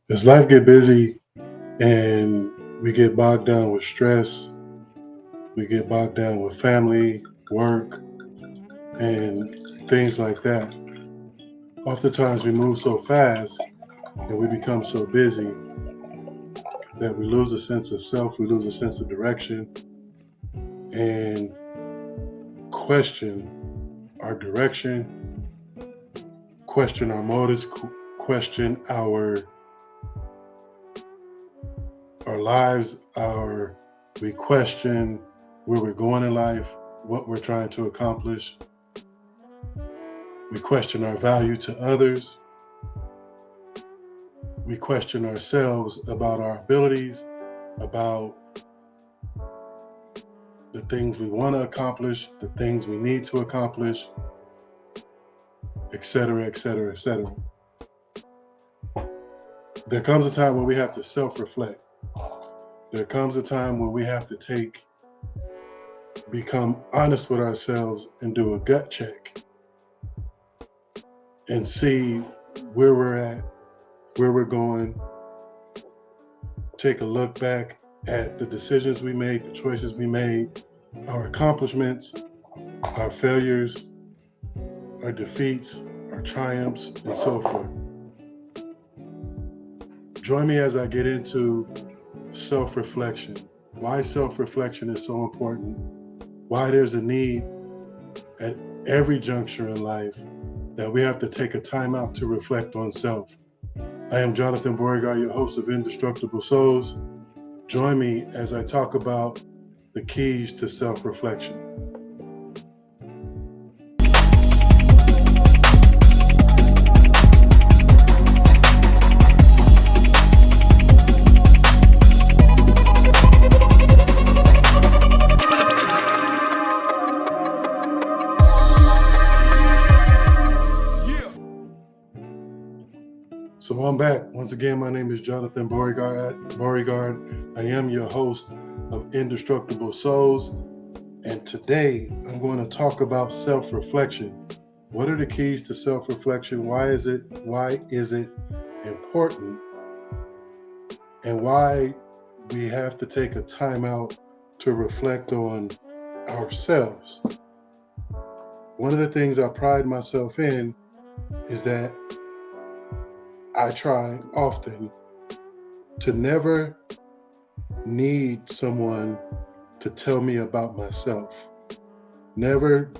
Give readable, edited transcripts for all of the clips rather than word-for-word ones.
As life get busy and we get bogged down with stress, we get bogged down with family, work, and things like that. Oftentimes we move so fast and we become so busy that we lose a sense of self, we lose a sense of direction, and question our direction, question our motives, question our lives, we question where we're going in life, what we're trying to accomplish. We question our value to others. We question ourselves about our abilities, about the things we want to accomplish, the things we need to accomplish, etc., etc., etc. There comes a time when we have to self-reflect. There comes a time when we have to become honest with ourselves and do a gut check and see where we're at, where we're going, take a look back at the decisions we made, the choices we made, our accomplishments, our failures, our defeats, our triumphs, and so forth. Join me as I get into self-reflection, why self-reflection is so important, why there's a need at every juncture in life that we have to take a time out to reflect on self. I am Jonathan Beauregard, your host of Indestructible Souls. Join me as I talk about the keys to self-reflection. So I'm back. Once again, my name is Jonathan Beauregard. I am your host of Indestructible Souls. And today I'm going to talk about self-reflection. What are the keys to self-reflection? Why is it important? And why we have to take a time out to reflect on ourselves. One of the things I pride myself in is that I try often to never need someone to tell me about myself. Never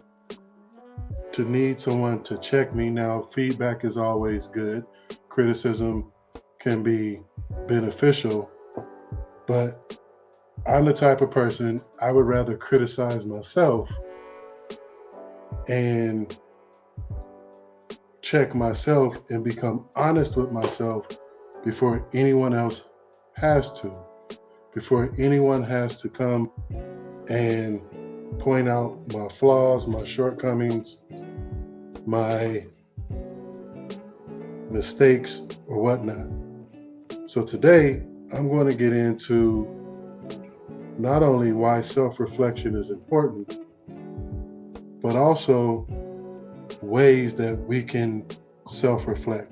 to need someone to check me. Now, feedback is always good. Criticism can be beneficial, but I'm the type of person I would rather criticize myself and check myself and become honest with myself before anyone else has to, before anyone has to come and point out my flaws, my shortcomings, my mistakes, or whatnot. So today, I'm going to get into not only why self-reflection is important, but also ways that we can self-reflect.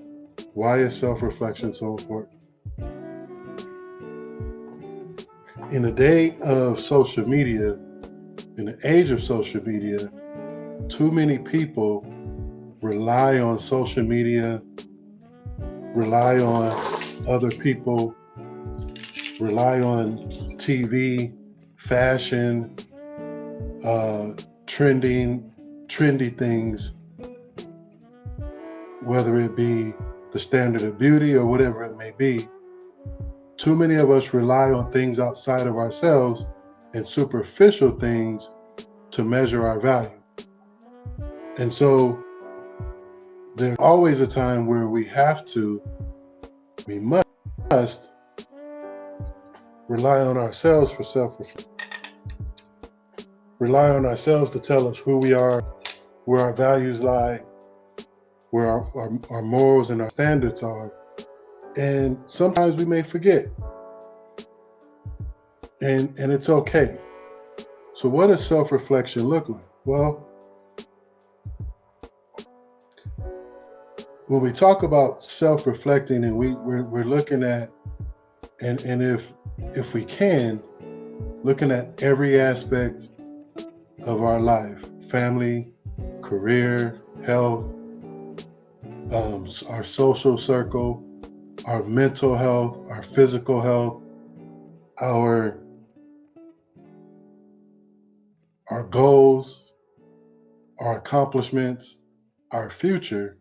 Why is self-reflection so important? In the day of social media, in the age of social media, too many people rely on social media, rely on other people, rely on TV, fashion, trendy things, whether it be the standard of beauty or whatever it may be. Too many of us rely on things outside of ourselves and superficial things to measure our value. And so there's always a time where we must rely on ourselves for self-reflection. Rely on ourselves to tell us who we are, where our values lie, where our morals and our standards are. And sometimes we may forget. And it's okay. So what does self-reflection look like? Well, when we talk about self-reflecting, and we're looking at, and if we can, looking at every aspect of our life, family, career, health, our social circle, our mental health, our physical health, our our goals, our accomplishments, our future.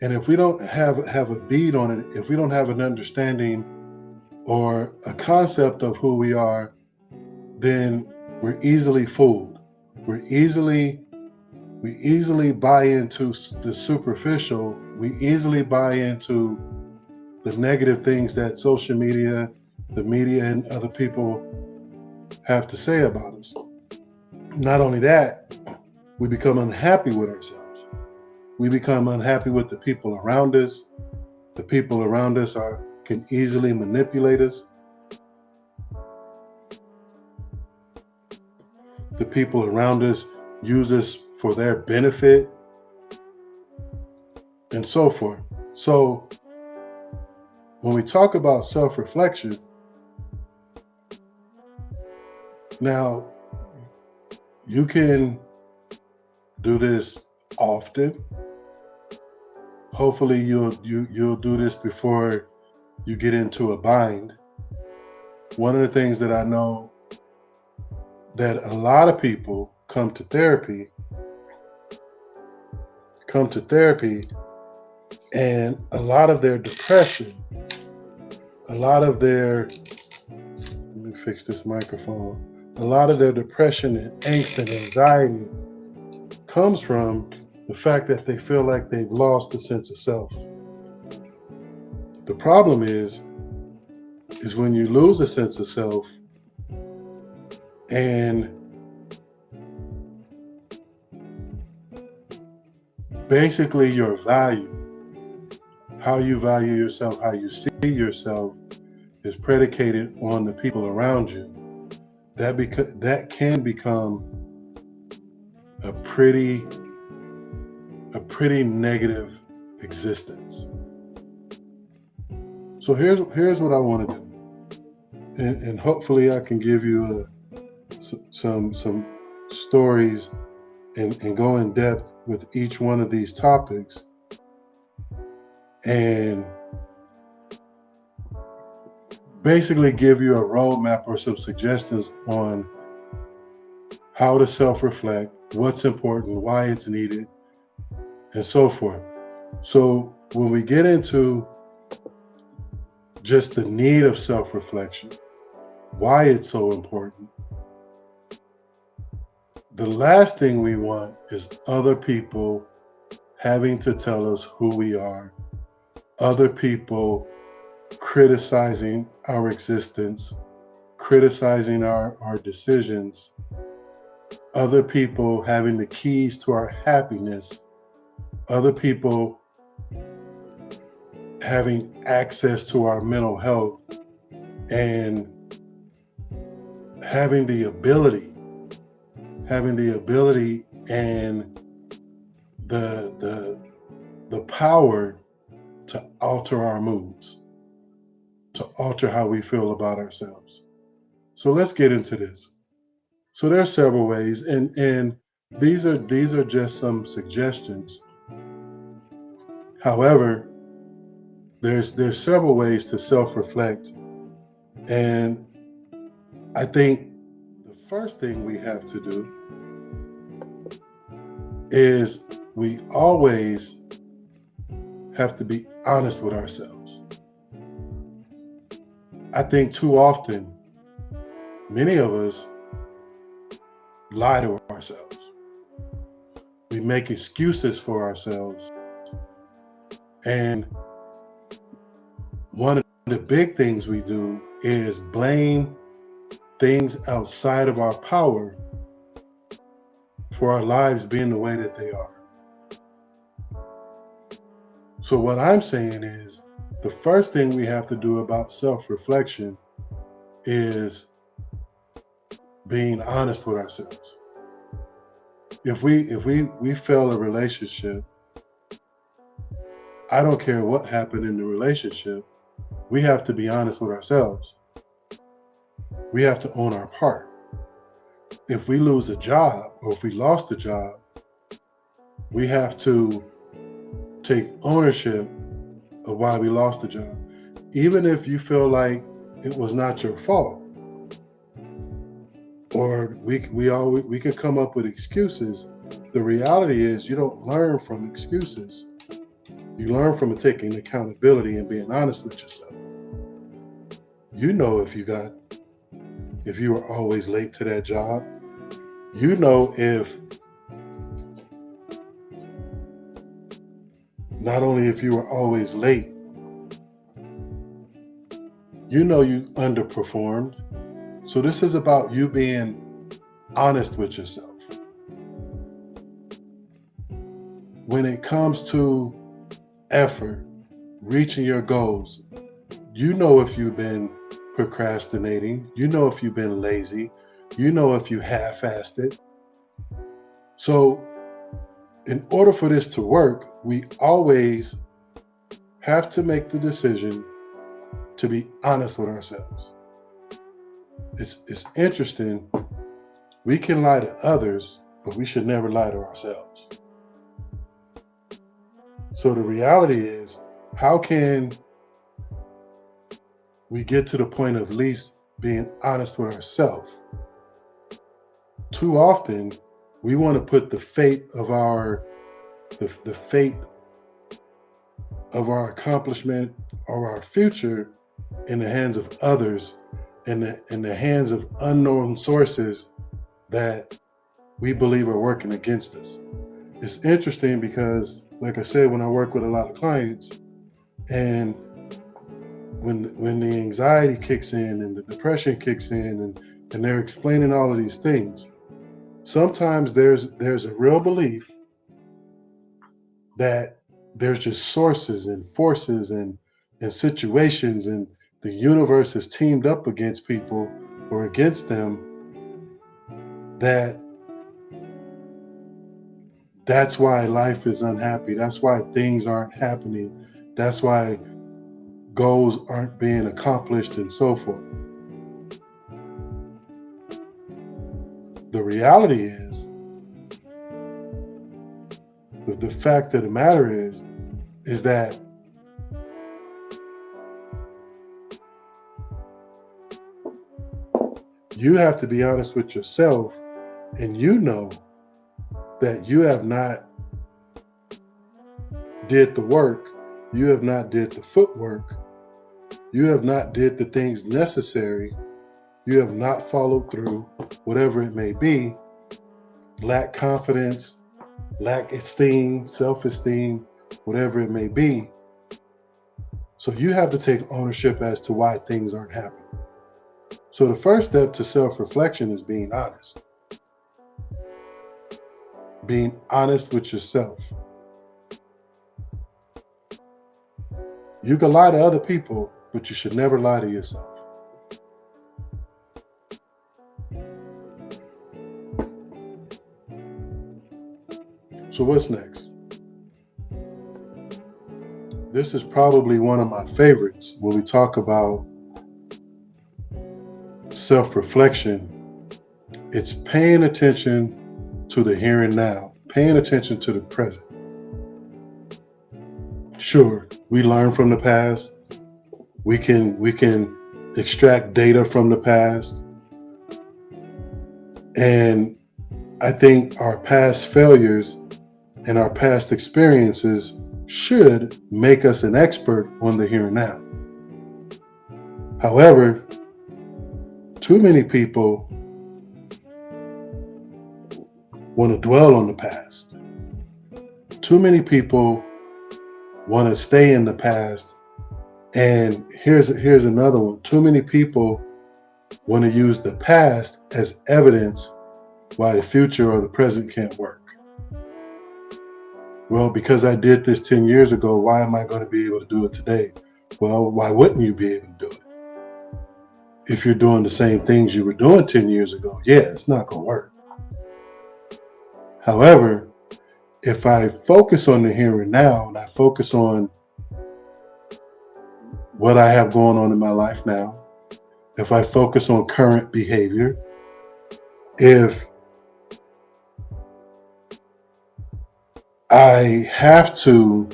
And if we don't have a bead on it, if we don't have an understanding or a concept of who we are, then we're easily fooled. We're easily we easily buy into the superficial. We easily buy into the negative things that social media, the media, and other people have to say about us. Not only that, we become unhappy with ourselves. We become unhappy with the people around us. The people around us can easily manipulate us. The people around us use us for their benefit, and so forth. So when we talk about self-reflection, now you can do this often. Hopefully you'll do this before you get into a bind. One of the things that I know that a lot of people come to therapy, and a lot of their depression, a lot of their let me fix this microphone. A lot of their depression and angst and anxiety comes from the fact that they feel like they've lost the sense of self. The problem is when you lose a sense of self, and basically your value, how you value yourself, how you see yourself, is predicated on the people around you. That can become a pretty negative existence. So here's what I want to do, and hopefully I can give you some stories and go in depth with each one of these topics, and basically give you a roadmap or some suggestions on how to self-reflect, what's important, why it's needed, and so forth. So when we get into just the need of self-reflection, why it's so important, the last thing we want is other people having to tell us who we are, other people criticizing our existence, criticizing our decisions, other people having the keys to our happiness, other people having access to our mental health, and having the ability and the power to alter our moods, to alter how we feel about ourselves. So let's get into this. So there are several ways, and these are just some suggestions. However, there's several ways to self-reflect, and I think the first thing we have to do is we always have to be honest with ourselves. I think too often, many of us lie to ourselves. We make excuses for ourselves. And one of the big things we do is blame things outside of our power for our lives being the way that they are. So what I'm saying is, the first thing we have to do about self-reflection is being honest with ourselves. If we fail a relationship, I don't care what happened in the relationship. We have to be honest with ourselves. We have to own our part. If we lose a job or if we lost a job, we have to take ownership of why we lost the job. Even if you feel like it was not your fault, or we can come up with excuses. The reality is you don't learn from excuses. You learn from taking accountability and being honest with yourself. You know if you were always late to that job. You know if not only if you were always late, you know you underperformed. So this is about you being honest with yourself. When it comes to effort, reaching your goals, you know if you've been procrastinating, you know if you've been lazy, you know if you half-assed it. So in order for this to work, we always have to make the decision to be honest with ourselves. It's interesting. We can lie to others, but we should never lie to ourselves. So the reality is, how can we get to the point of least being honest with ourselves? Too often, we want to put the fate of our accomplishment or our future in the hands of others, in the hands of unknown sources that we believe are working against us. It's interesting because, like I said, when I work with a lot of clients, and when the anxiety kicks in and the depression kicks in, and they're explaining all of these things, sometimes there's a real belief that there's just sources and forces and situations, and the universe has teamed up against people or against them, that's why life is unhappy. That's why things aren't happening. That's why goals aren't being accomplished and so forth. The reality is, the fact of the matter is that you have to be honest with yourself, and you know that you have not did the work, you have not did the footwork, you have not did the things necessary, you have not followed through, whatever it may be, lack confidence, lack esteem, self-esteem, whatever it may be. So you have to take ownership as to why things aren't happening. So the first step to self-reflection is being honest. Being honest with yourself. You can lie to other people, but you should never lie to yourself. So what's next? This is probably one of my favorites when we talk about self-reflection. It's paying attention to the here and now, paying attention to the present. Sure, we learn from the past. We can extract data from the past. And I think our past failures and our past experiences should make us an expert on the here and now. However, too many people want to dwell on the past. Too many people want to stay in the past. And here's another one. Too many people want to use the past as evidence why the future or the present can't work. Well, because I did this 10 years ago, why am I going to be able to do it today? Well, why wouldn't you be able to do it? If you're doing the same things you were doing 10 years ago, yeah, it's not going to work. However, if I focus on the here and now, and I focus on what I have going on in my life now, if I focus on current behavior, if I have to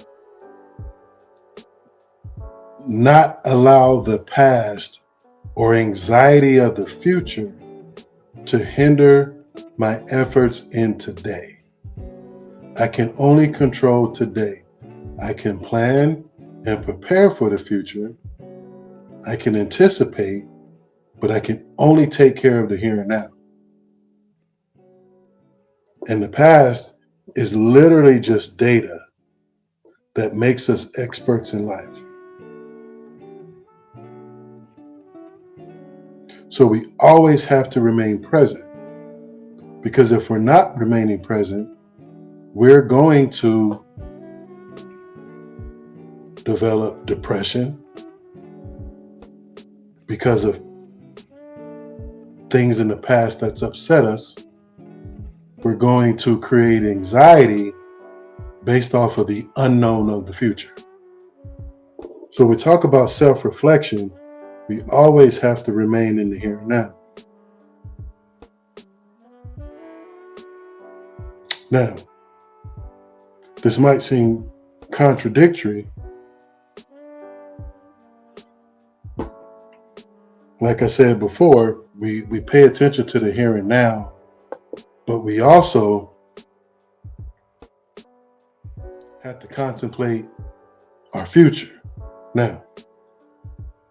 not allow the past or anxiety of the future to hinder my efforts in today. I can only control today. I can plan and prepare for the future. I can anticipate, but I can only take care of the here and now. And the past is literally just data that makes us experts in life. So we always have to remain present, because if we're not remaining present, we're going to develop depression because of things in the past that's upset us. We're going to create anxiety based off of the unknown of the future. So we talk about self-reflection, we always have to remain in the here and now. Now, this might seem contradictory. Like I said before, we pay attention to the here and now, but we also have to contemplate our future. Now,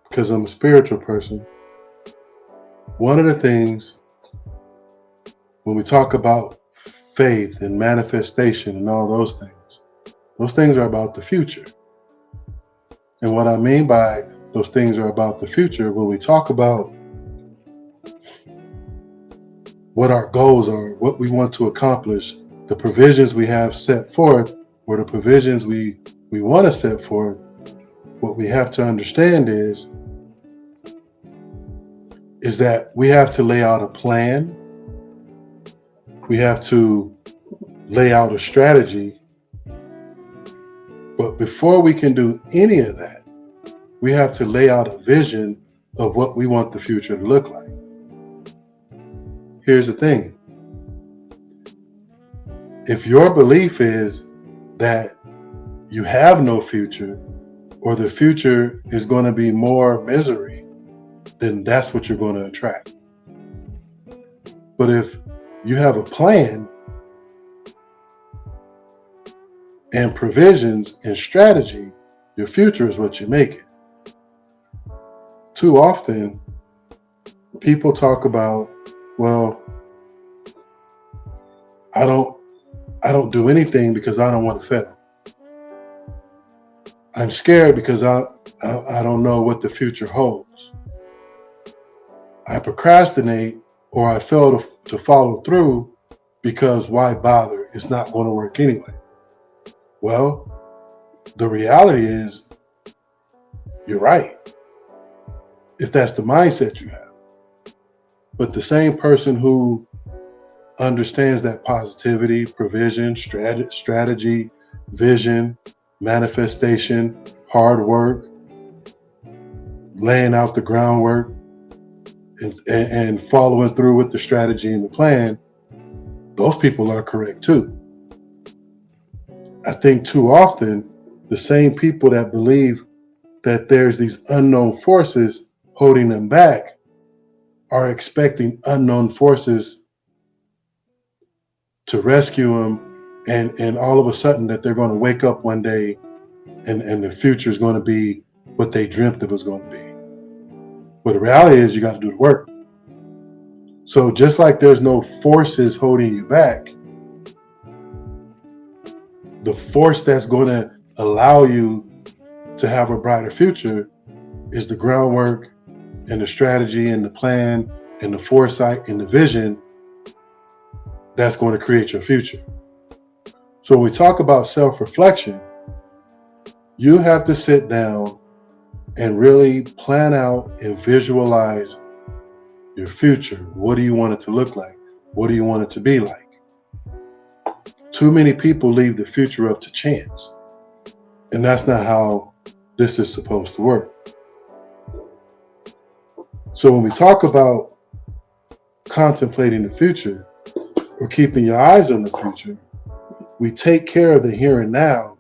because I'm a spiritual person, one of the things when we talk about faith and manifestation and all those things are about the future. And what I mean by those things are about the future, when we talk about what our goals are, what we want to accomplish, the provisions we have set forth, or the provisions we want to set forth, what we have to understand is that we have to lay out a plan. We have to lay out a strategy. But before we can do any of that, we have to lay out a vision of what we want the future to look like. Here's the thing. If your belief is that you have no future, or the future is going to be more misery, then that's what you're going to attract. But if you have a plan and provisions and strategy, your future is what you make it. Too often, people talk about, well, I don't do anything because I don't want to fail. I'm scared because I don't know what the future holds. I procrastinate, or I fail to follow through because why bother? It's not going to work anyway. Well, the reality is you're right, if that's the mindset you have. But the same person who understands that positivity, provision, strategy, vision, manifestation, hard work, laying out the groundwork, and following through with the strategy and the plan, those people are correct too. I think too often, the same people that believe that there's these unknown forces holding them back are expecting unknown forces to rescue them, and all of a sudden that they're going to wake up one day and the future is going to be what they dreamt it was going to be. But the reality is you got to do the work. So just like there's no forces holding you back, the force that's going to allow you to have a brighter future is the groundwork and the strategy and the plan and the foresight and the vision that's going to create your future. So when we talk about self-reflection, you have to sit down and really plan out and visualize your future. What do you want it to look like? What do you want it to be like? Too many people leave the future up to chance. And that's not how this is supposed to work. So when we talk about contemplating the future or keeping your eyes on the future, we take care of the here and now,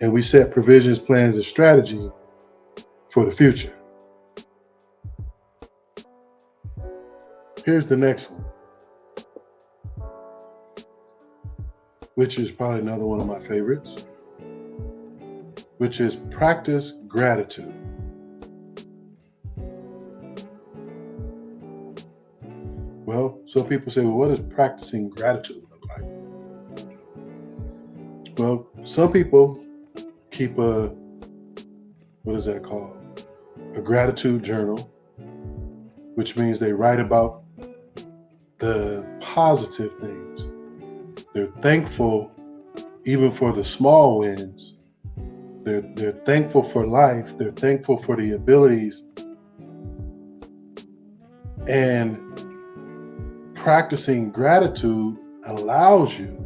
and we set provisions, plans, and strategy for the future. Here's the next one, which is probably another one of my favorites, which is practice gratitude. Well, some people say, well, what does practicing gratitude look like? Well, some people keep what is that called? A gratitude journal, which means they write about the positive things. They're thankful even for the small wins. They're thankful for life. They're thankful for the abilities. And practicing gratitude allows you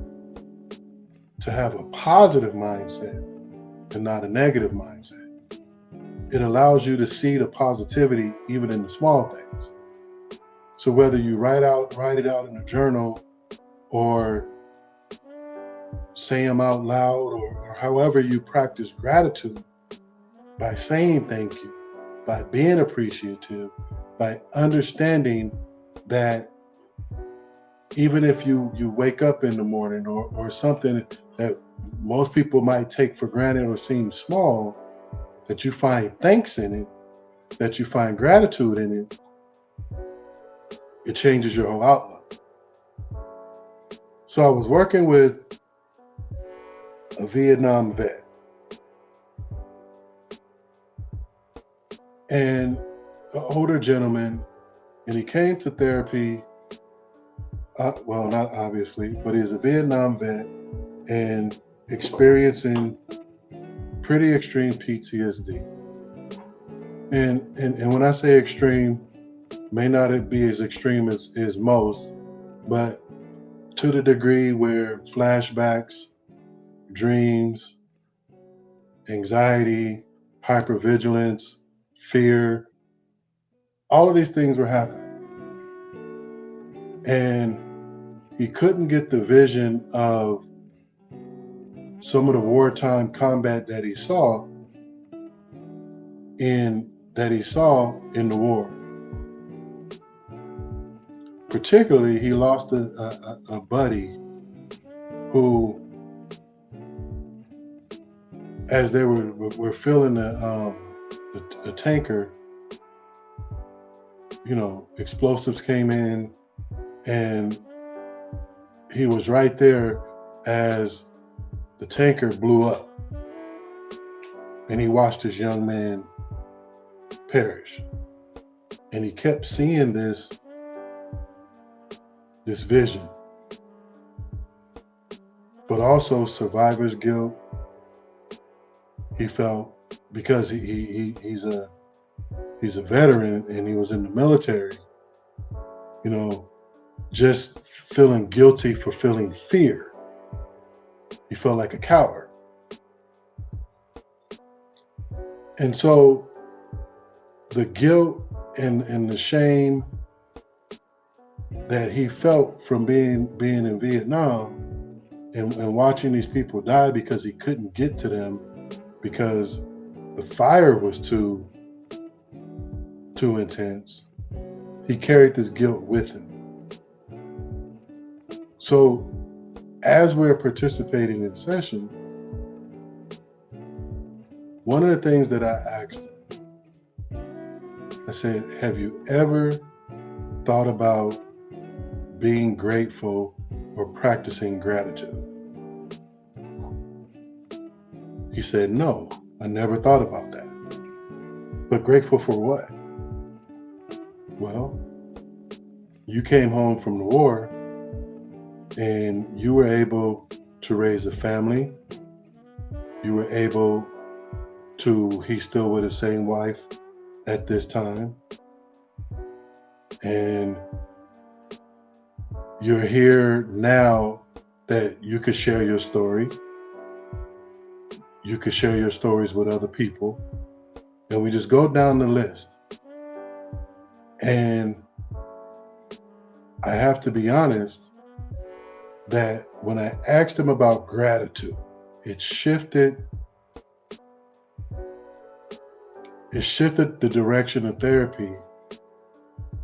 to have a positive mindset and not a negative mindset. It allows you to see the positivity even in the small things. So whether you write it out in a journal, or say them out loud, or however you practice gratitude, by saying thank you, by being appreciative, by understanding that even if you wake up in the morning or something that most people might take for granted or seem small, that you find thanks in it, that you find gratitude in it, it changes your whole outlook. So I was working with a Vietnam vet, and an older gentleman, and he came to therapy. Well, not obviously, but he's a Vietnam vet and experiencing pretty extreme PTSD. And when I say extreme, may not be as extreme as most, but to the degree where flashbacks, dreams, anxiety, hypervigilance, fear, all of these things were happening. And he couldn't get the vision of some of the wartime combat that he saw in the war. Particularly, he lost a buddy who, as they were filling the tanker, explosives came in, and he was right there as the tanker blew up, and he watched his young man perish. And he kept seeing this vision, but also survivor's guilt. He felt, because he's a veteran and he was in the military, just feeling guilty for feeling fear. He felt like a coward. And so the guilt and the shame that he felt from being in Vietnam and watching these people die because he couldn't get to them because the fire was too intense, he carried this guilt with him. So as we're participating in session, one of the things that I asked him, I said, have you ever thought about being grateful or practicing gratitude? He said, no, I never thought about that. But grateful for what? Well, you came home from the war and you were able to raise a family. You were able to, he's still with his same wife at this time. And you're here now that you could share your story. You could share your stories with other people. And we just go down the list. And I have to be honest that when I asked him about gratitude, it shifted the direction of therapy,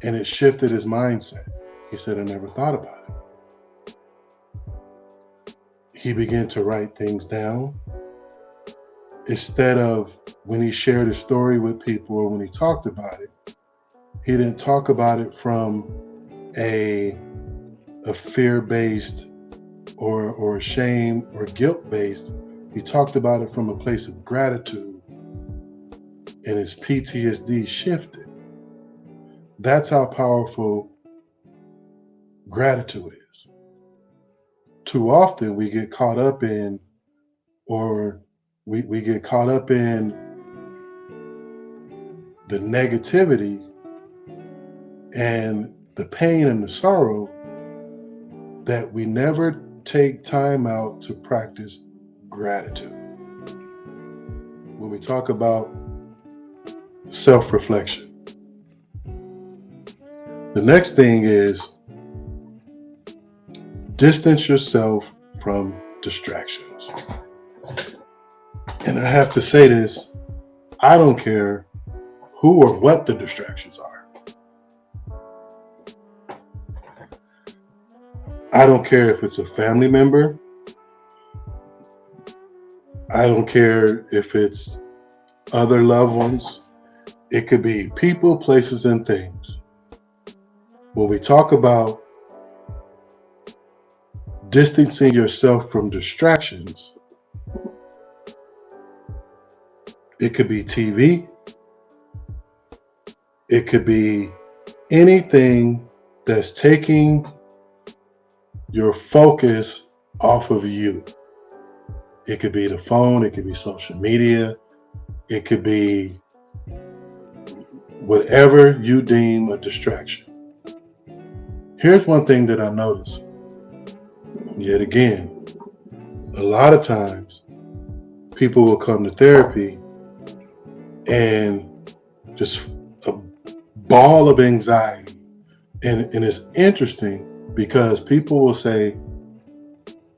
and it shifted his mindset. He said, I never thought about it. He began to write things down. Instead of when he shared his story with people or when he talked about it, he didn't talk about it from a fear-based or shame or guilt-based. He talked about it from a place of gratitude, and his PTSD shifted. That's how powerful gratitude is. Too often we get caught up in, or we get caught up in the negativity and the pain and the sorrow that we never take time out to practice gratitude. When we talk about self-reflection, the next thing is distance yourself from distractions. And I have to say this, I don't care who or what the distractions are. I don't care if it's a family member. I don't care if it's other loved ones. It could be people, places, and things. When we talk about distancing yourself from distractions, it could be TV. It could be anything that's taking your focus off of you. It could be the phone. It could be social media. It could be whatever you deem a distraction. Here's one thing that I noticed. Yet again, a lot of times people will come to therapy and just a ball of anxiety. And it's interesting because people will say,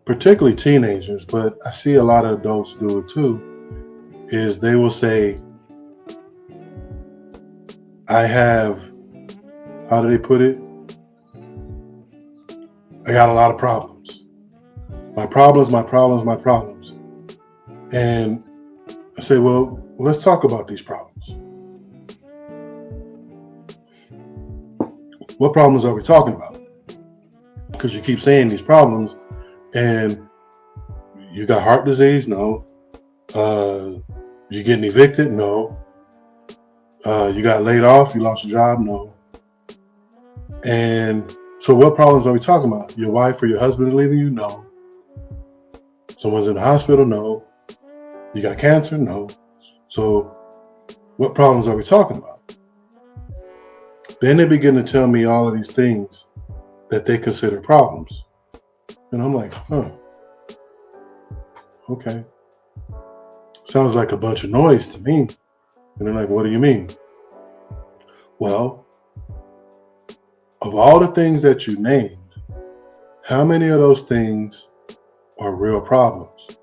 particularly teenagers, but I see a lot of adults do it too, is they will say, I have, how do they put it? I got a lot of problems. My problems. And I say, well, let's talk about these problems. What problems are we talking about? Because you keep saying these problems, and you got heart disease? No. You getting evicted? No. You got laid off? You lost your job? No. And so what problems are we talking about? Your wife or your husband is leaving you? No. Someone's in the hospital? No. You got cancer? No. So what problems are we talking about? Then they begin to tell me all of these things that they consider problems. And I'm like, okay. Sounds like a bunch of noise to me. And they're like, what do you mean? Well, of all the things that you named, how many of those things are real problems?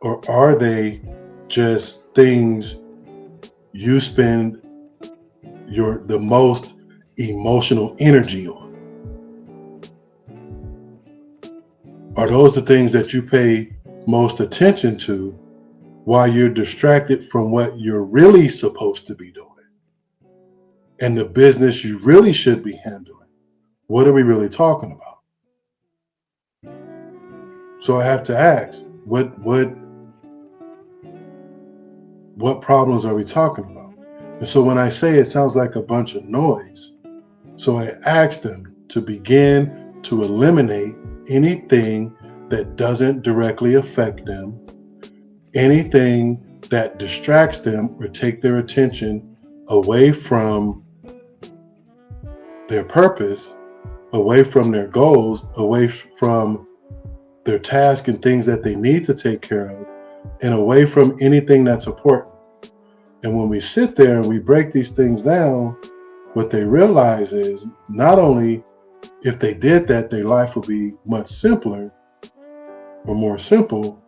Or are they just things you spend the most emotional energy on? Are those the things that you pay most attention to while you're distracted from what you're really supposed to be doing and the business you really should be handling? What are we really talking about? So I have to ask, what problems are we talking about? And so when I say it sounds like a bunch of noise, so I ask them to begin to eliminate anything that doesn't directly affect them, anything that distracts them or take their attention away from their purpose, away from their goals, away from their task and things that they need to take care of, and away from anything that's important. And when we sit there and we break these things down, What they realize is not only if they did that, their life would be much simpler or more simple,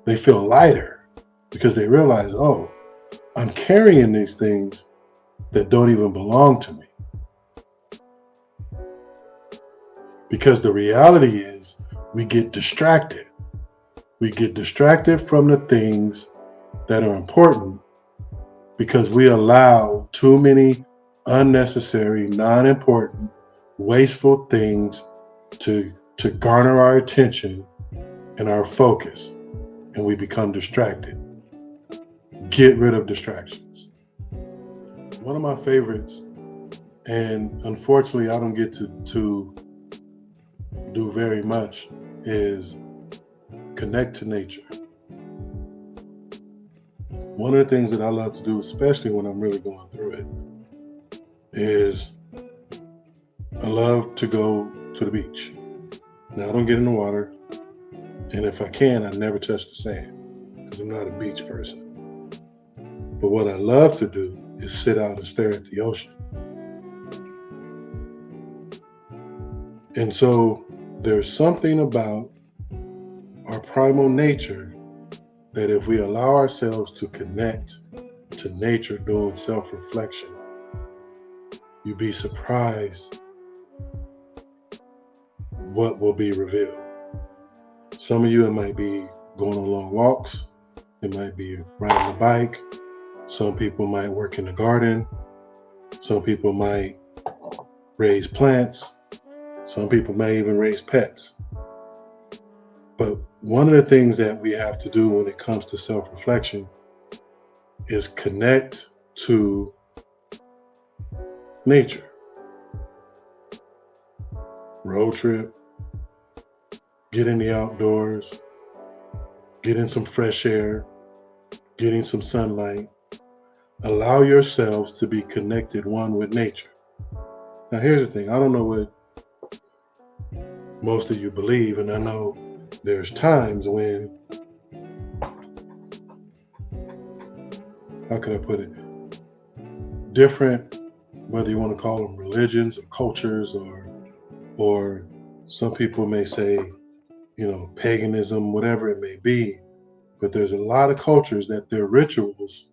they feel lighter because they realize, oh, I'm carrying these things that don't even belong to me. Because the reality is we get distracted. We get distracted from the things that are important because we allow too many unnecessary, non-important, wasteful things to garner our attention and our focus, and we become distracted. Get rid of distractions. One of my favorites, and unfortunately I don't get to do very much, is connect to nature. One of the things that I love to do, especially when I'm really going through it, is I love to go to the beach. Now, I don't get in the water, and if I can, I never touch the sand because I'm not a beach person. But what I love to do is sit out and stare at the ocean. And so there's something about our primal nature that if we allow ourselves to connect to nature doing self-reflection, you'd be surprised what will be revealed. Some of you, it might be going on long walks. It might be riding a bike. Some people might work in the garden. Some people might raise plants. Some people may even raise pets. But one of the things that we have to do when it comes to self-reflection is connect to nature. Road trip, get in the outdoors, get in some fresh air, get in some sunlight. Allow yourselves to be connected one with nature. Now, here's the thing. I don't know what most of you believe, and I know there's times when, how could I put it, different, whether you want to call them religions or cultures, or some people may say, paganism, whatever it may be, but there's a lot of cultures that their rituals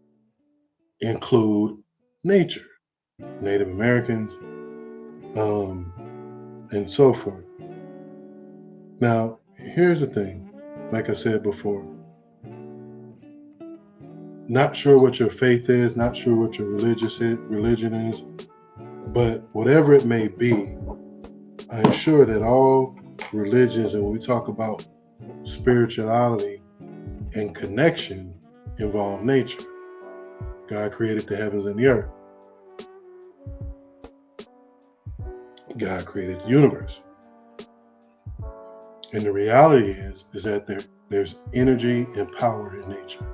include nature, Native Americans, and so forth. Now, here's the thing, like I said before, not sure what your faith is, not sure what your religion is, but whatever it may be, I'm sure that all religions, and when we talk about spirituality and connection, involve nature. God created the heavens and the earth. God created the universe. And the reality is that there's energy and power in nature.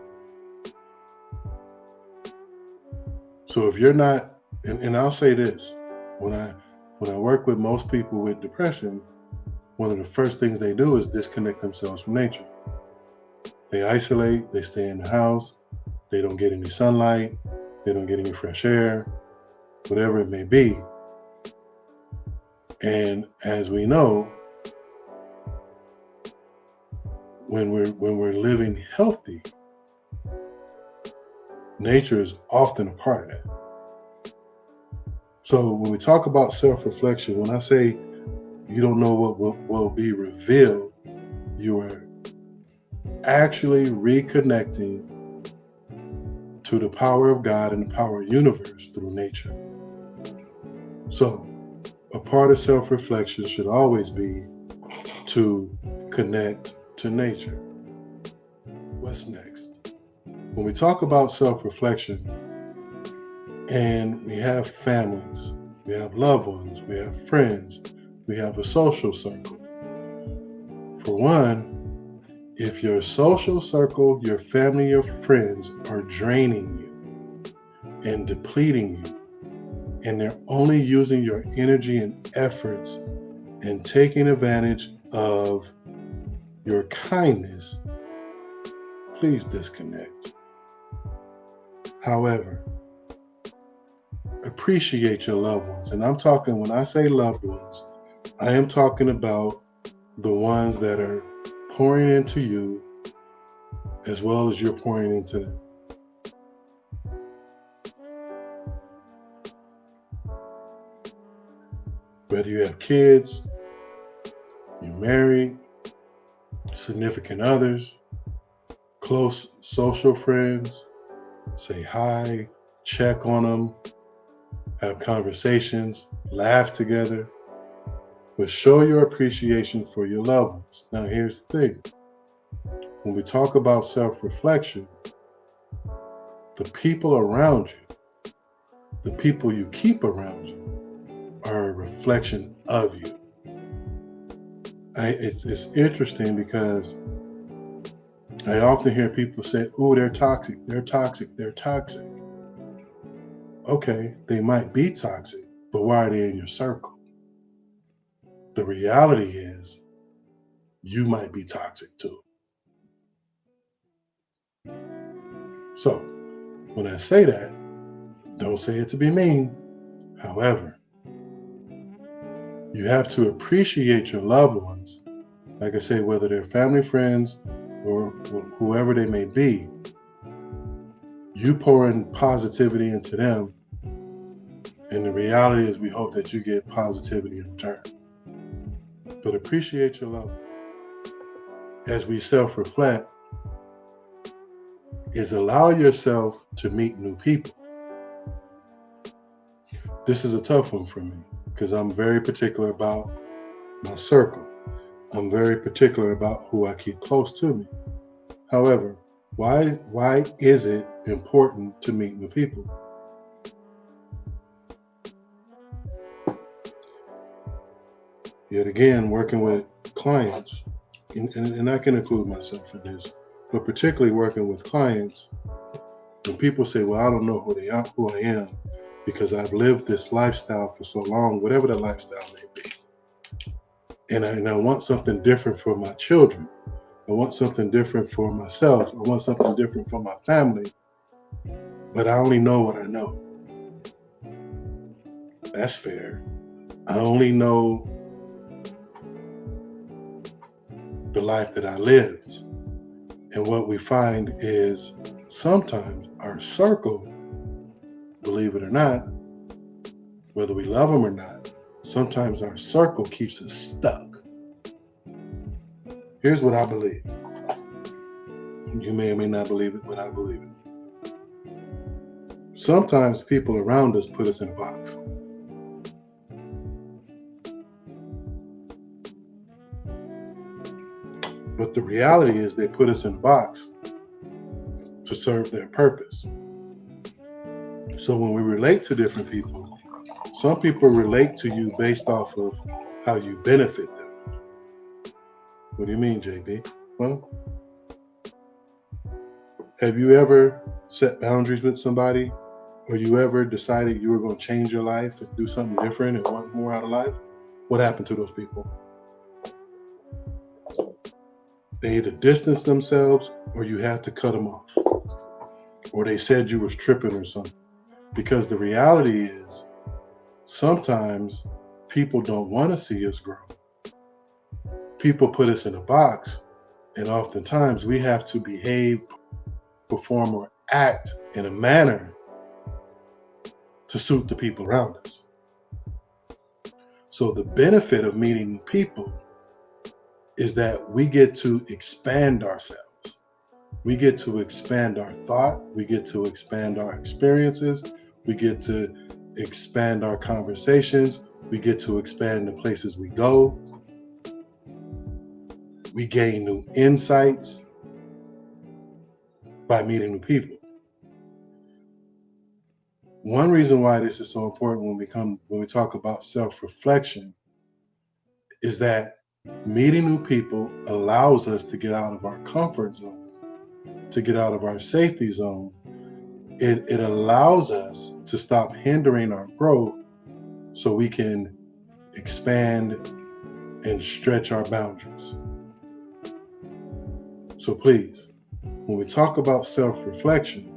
So if you're not, and I'll say this, when I work with most people with depression, one of the first things they do is disconnect themselves from nature. They isolate, they stay in the house, they don't get any sunlight, they don't get any fresh air, whatever it may be. And as we know, when we're living healthy, nature is often a part of that. So when we talk about self-reflection, when I say you don't know what will be revealed, you are actually reconnecting to the power of God and the power of the universe through nature. So a part of self-reflection should always be to connect to nature. What's next? When we talk about self-reflection, and we have families, we have loved ones, we have friends, we have a social circle. For one, if your social circle, your family, your friends are draining you and depleting you, and they're only using your energy and efforts and taking advantage of your kindness, please disconnect. However, appreciate your loved ones. And I'm talking, when I say loved ones, I am talking about the ones that are pouring into you as well as you're pouring into them. Whether you have kids, you're married, significant others, close social friends, say hi, check on them, have conversations, laugh together, but show your appreciation for your loved ones. Now, here's the thing. When we talk about self-reflection, the people around you, the people you keep around you, are a reflection of you. It's interesting because I often hear people say, "Oh, they're toxic, they're toxic, they're toxic." Okay, they might be toxic, but why are they in your circle? The reality is, you might be toxic too. So, when I say that, don't say it to be mean. However, you have to appreciate your loved ones. Like I say, whether they're family, friends, or whoever they may be, you pour in positivity into them. And the reality is, we hope that you get positivity in return. But appreciate your loved ones. As we self-reflect, is allow yourself to meet new people. This is a tough one for me because I'm very particular about my circle. I'm very particular about who I keep close to me. However, why is it important to meet new people? Yet again, working with clients, and I can include myself in this, but particularly working with clients, when people say, "Well, I don't know who I am, because I've lived this lifestyle for so long," whatever the lifestyle may be, and I want something different for my children. I want something different for myself. I want something different for my family, but I only know what I know. That's fair. I only know the life that I lived. And what we find is sometimes our circle, believe it or not, whether we love them or not, sometimes our circle keeps us stuck. Here's what I believe. You may or may not believe it, but I believe it. Sometimes people around us put us in a box. But the reality is they put us in a box to serve their purpose. So when we relate to different people, some people relate to you based off of how you benefit them. What do you mean, JB? Well, have you ever set boundaries with somebody, or you ever decided you were going to change your life and do something different and want more out of life? What happened to those people? They either distanced themselves, or you had to cut them off, or they said you was tripping or something. Because the reality is, sometimes people don't want to see us grow. People put us in a box, and oftentimes we have to behave, perform, or act in a manner to suit the people around us. So the benefit of meeting new people is that we get to expand ourselves. We get to expand our thought. We get to expand our experiences. We get to expand our conversations. We get to expand the places we go. We gain new insights by meeting new people. One reason why this is so important when we talk about self-reflection is that meeting new people allows us to get out of our comfort zone, to get out of our safety zone. It allows us to stop hindering our growth so we can expand and stretch our boundaries. So please, when we talk about self-reflection,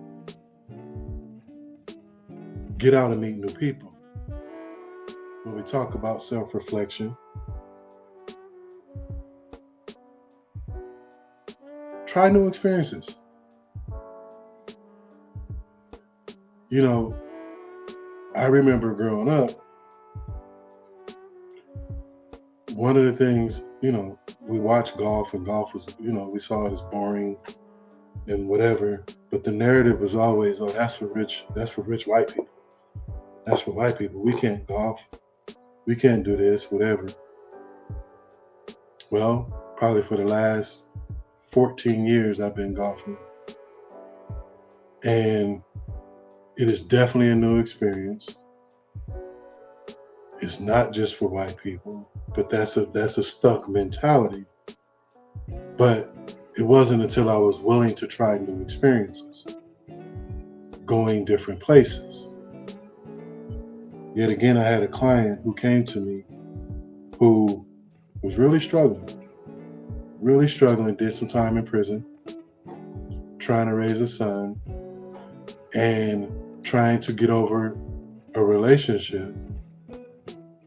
get out and meet new people. When we talk about self-reflection, try new experiences. You know, I remember growing up, one of the things, we watched golf, and golf was, we saw it as boring and whatever, but the narrative was always, oh, that's for rich white people. That's for white people. We can't golf. We can't do this, whatever. Well, probably for the last 14 years I've been golfing. And it is definitely a new experience. It's not just for white people, but that's a stuck mentality. But it wasn't until I was willing to try new experiences, going different places. Yet again, I had a client who came to me who was really struggling, did some time in prison, trying to raise a son, and trying to get over a relationship,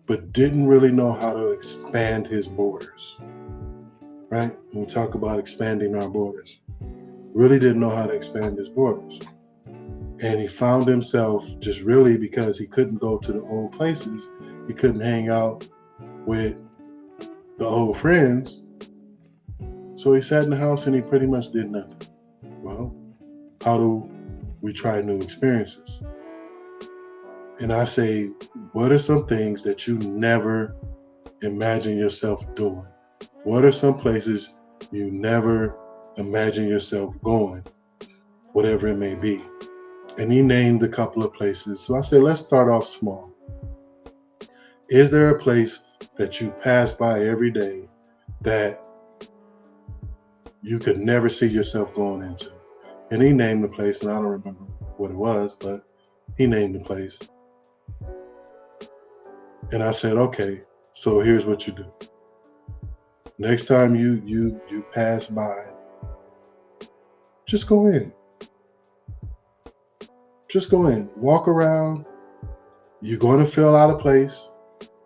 but didn't really know how to expand his borders, right? When we talk about expanding our borders, really didn't know how to expand his borders. And he found himself just really, because he couldn't go to the old places, he couldn't hang out with the old friends. So he sat in the house and he pretty much did nothing. Well, how do we try new experiences? And I say, what are some things that you never imagine yourself doing? What are some places you never imagine yourself going, whatever it may be? And he named a couple of places. So I said, let's start off small. Is there a place that you pass by every day that you could never see yourself going into? And he named the place, and I don't remember what it was, but he named the place. And I said, okay, so here's what you do. Next time you pass by, just go in. Just go in. Walk around. You're going to feel out of place.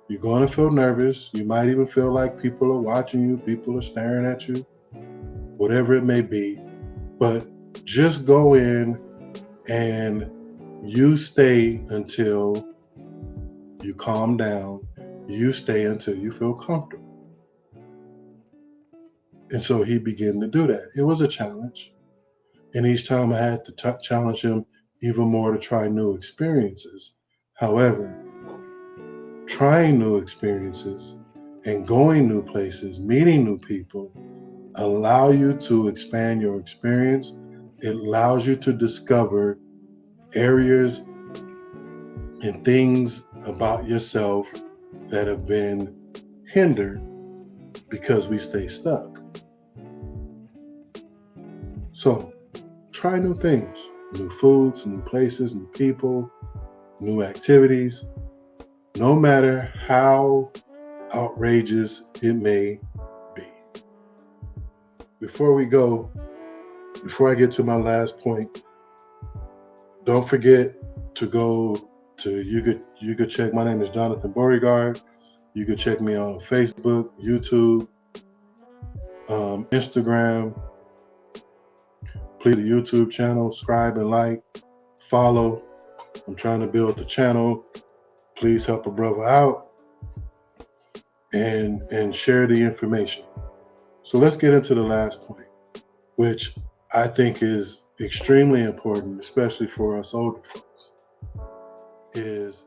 You're going to feel nervous. You might even feel like people are watching you. People are staring at you. Whatever it may be. But just go in and you stay until you calm down. You stay until you feel comfortable. And so he began to do that. It was a challenge. And each time I had to challenge him even more to try new experiences. However, trying new experiences and going new places, meeting new people, allow you to expand your experience. It allows you to discover areas and things about yourself that have been hindered because we stay stuck. So try new things, new foods, new places, new people, new activities, no matter how outrageous it may be. Before I get to my last point, don't forget to go to, you could check, my name is Jonathan Beauregard. You could check me on Facebook, YouTube, Instagram. Please, the YouTube channel, subscribe and like, follow. I'm trying to build the channel. Please help a brother out and share the information. So let's get into the last point, which I think is extremely important, especially for us older folks, is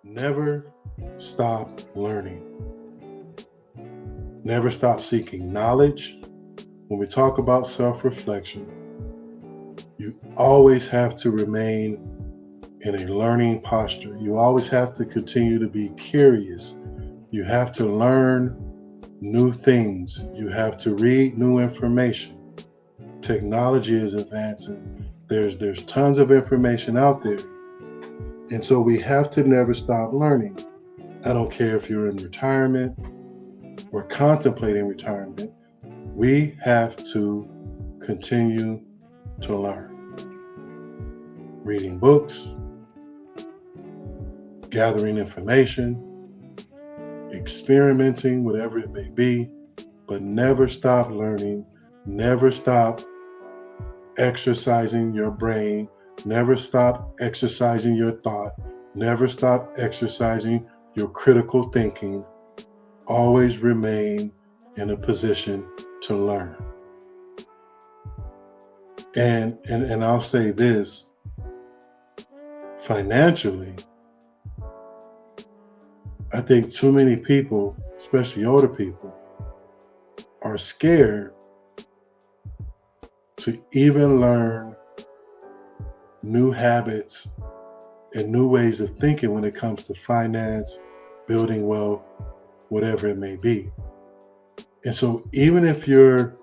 never stop learning. Never stop seeking knowledge. When we talk about self-reflection, you always have to remain in a learning posture. You always have to continue to be curious. You have to learn new things. You have to read new information. Technology is advancing. There's tons of information out there. And so we have to never stop learning. I don't care if you're in retirement or contemplating retirement. We have to continue to learn. Reading books, gathering information, experimenting, whatever it may be, but never stop learning, never stop exercising your brain, never stop exercising your thought, never stop exercising your critical thinking. Always remain in a position to learn. And I'll say this, financially, I think too many people, especially older people, are scared to even learn new habits and new ways of thinking when it comes to finance, building wealth, whatever it may be. And so even if you're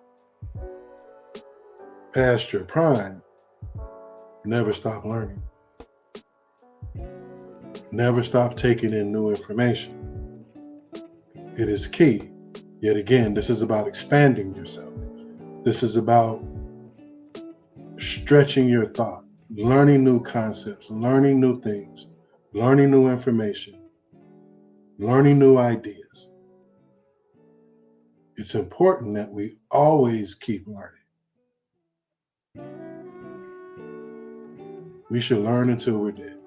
past your prime, never stop learning. Never stop taking in new information. It is key. Yet again, this is about expanding yourself. This is about stretching your thought, learning new concepts, learning new things, learning new information, learning new ideas. It's important that we always keep learning. We should learn until we're dead.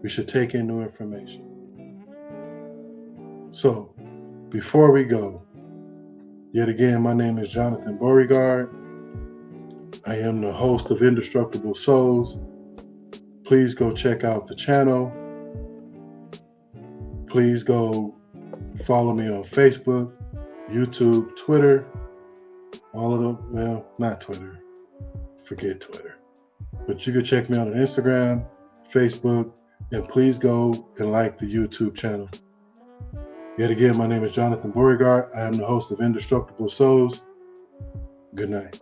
We should take in new information. So, before we go, yet again, my name is Jonathan Beauregard. I am the host of Indestructible Souls. Please go check out the channel. Please go follow me on Facebook, YouTube, Twitter, all of them. Well, not Twitter. Forget Twitter. But you can check me out on Instagram, Facebook, and please go and like the YouTube channel. Yet again, my name is Jonathan Beauregard. I am the host of Indestructible Souls. Good night.